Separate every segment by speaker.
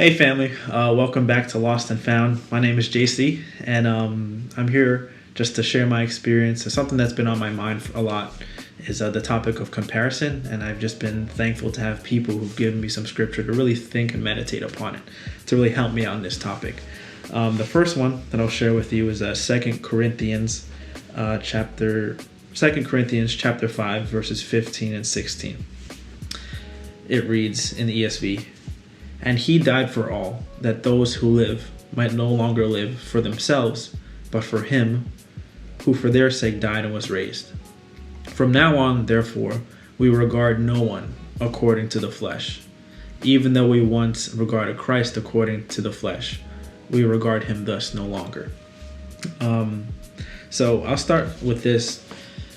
Speaker 1: Hey family, welcome back to Lost and Found. My name is JC, and I'm here just to share my experience. Something that's been on my mind a lot is the topic of comparison, and I've just been thankful to have people who've given me some scripture to really think and meditate upon it, to really help me out on this topic. The first one that I'll share with you is 2 Corinthians chapter 5, verses 15 and 16. It reads in the ESV, "And he died for all, that those who live might no longer live for themselves, but for him who for their sake died and was raised. From now on, therefore, we regard no one according to the flesh. Even though we once regarded Christ according to the flesh, we regard him thus no longer." So I'll start with this.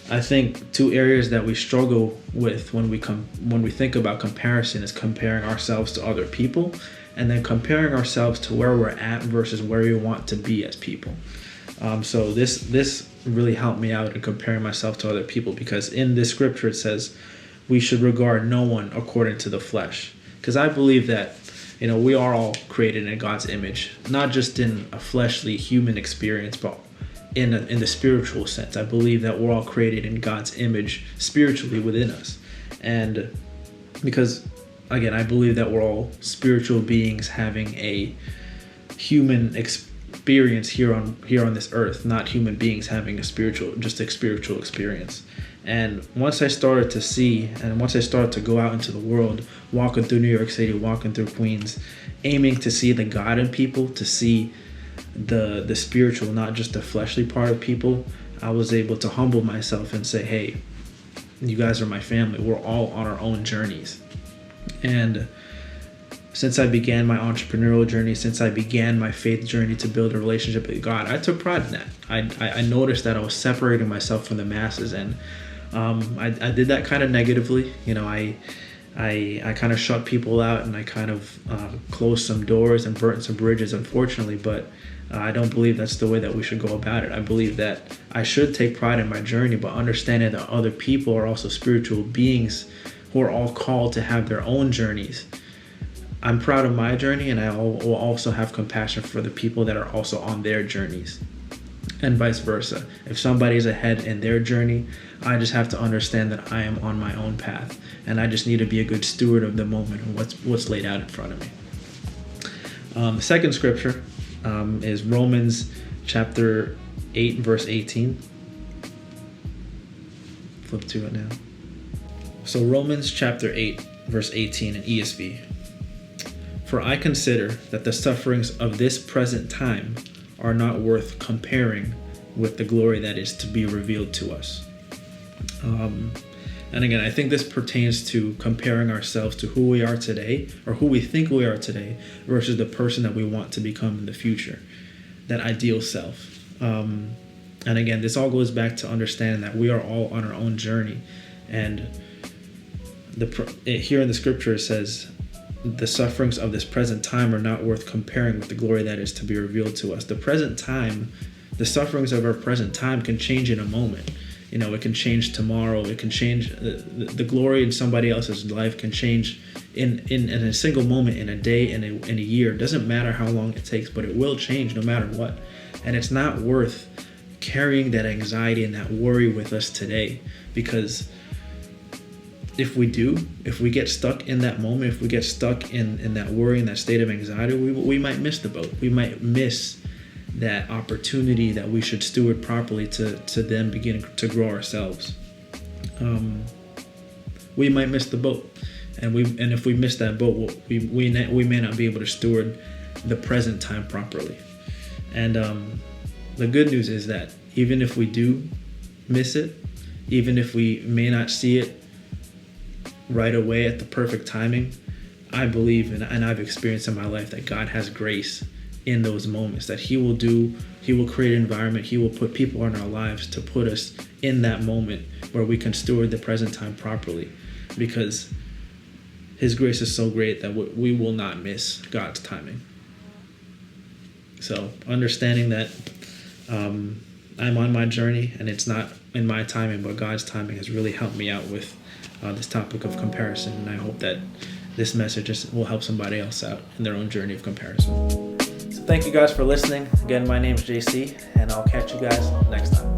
Speaker 1: I think two areas that we struggle with when we think about comparison is comparing ourselves to other people, and then comparing ourselves to where we're at versus where we want to be as people. So this really helped me out in comparing myself to other people, because in this scripture it says we should regard no one according to the flesh. Because I believe that we are all created in God's image, not just in a fleshly human experience, but in the spiritual sense. I believe that we're all created in God's image spiritually within us. And because, again, I believe that we're all spiritual beings having a human experience here on this earth, not human beings having a spiritual experience. And once I started to go out into the world, walking through New York City, walking through Queens, aiming to see the God in people, to see the spiritual, not just the fleshly part of people, I was able to humble myself and say, hey, you guys are my family. We're all on our own journeys. And since I began my entrepreneurial journey, since I began my faith journey to build a relationship with God, I took pride in that. I noticed that I was separating myself from the masses, and I did that kind of negatively. I kind of shut people out, and I kind of closed some doors and burnt some bridges, unfortunately, but I don't believe that's the way that we should go about it. I believe that I should take pride in my journey, but understanding that other people are also spiritual beings who are all called to have their own journeys. I'm proud of my journey, and I will also have compassion for the people that are also on their journeys, and vice versa. If somebody's ahead in their journey, I just have to understand that I am on my own path, and I just need to be a good steward of the moment and what's laid out in front of me. The second scripture is Romans chapter 8, verse 18. Flip to it now. So Romans chapter 8, verse 18 in ESV. "For I consider that the sufferings of this present time are not worth comparing with the glory that is to be revealed to us." And again, I think this pertains to comparing ourselves to who we are today, or who we think we are today, versus the person that we want to become in the future, that ideal self. And again, this all goes back to understanding that we are all on our own journey. And here in the scripture it says, the sufferings of this present time are not worth comparing with the glory that is to be revealed to us. The present time, the sufferings of our present time can change in a moment. It can change tomorrow. It can change. The glory in somebody else's life can change in a single moment, in a day, in a year. It doesn't matter how long it takes, but it will change no matter what. And it's not worth carrying that anxiety and that worry with us today, because if we get stuck in that moment, if we get stuck in that worry and that state of anxiety, we might miss the boat. We might miss that opportunity that we should steward properly to then begin to grow ourselves. We might miss the boat, and if we miss that boat, we may not be able to steward the present time properly. And the good news is that even if we do miss it, even if we may not see it right away at the perfect timing, I believe, and I've experienced in my life, that God has grace in those moments, that He will create an environment, He will put people in our lives to put us in that moment where we can steward the present time properly, because His grace is so great that we will not miss God's timing. So understanding that I'm on my journey, and it's not in my timing but God's timing, has really helped me out with this topic of comparison, and I hope that this message will help somebody else out in their own journey of comparison. So thank you guys for listening. Again, my name is JC, and I'll catch you guys next time.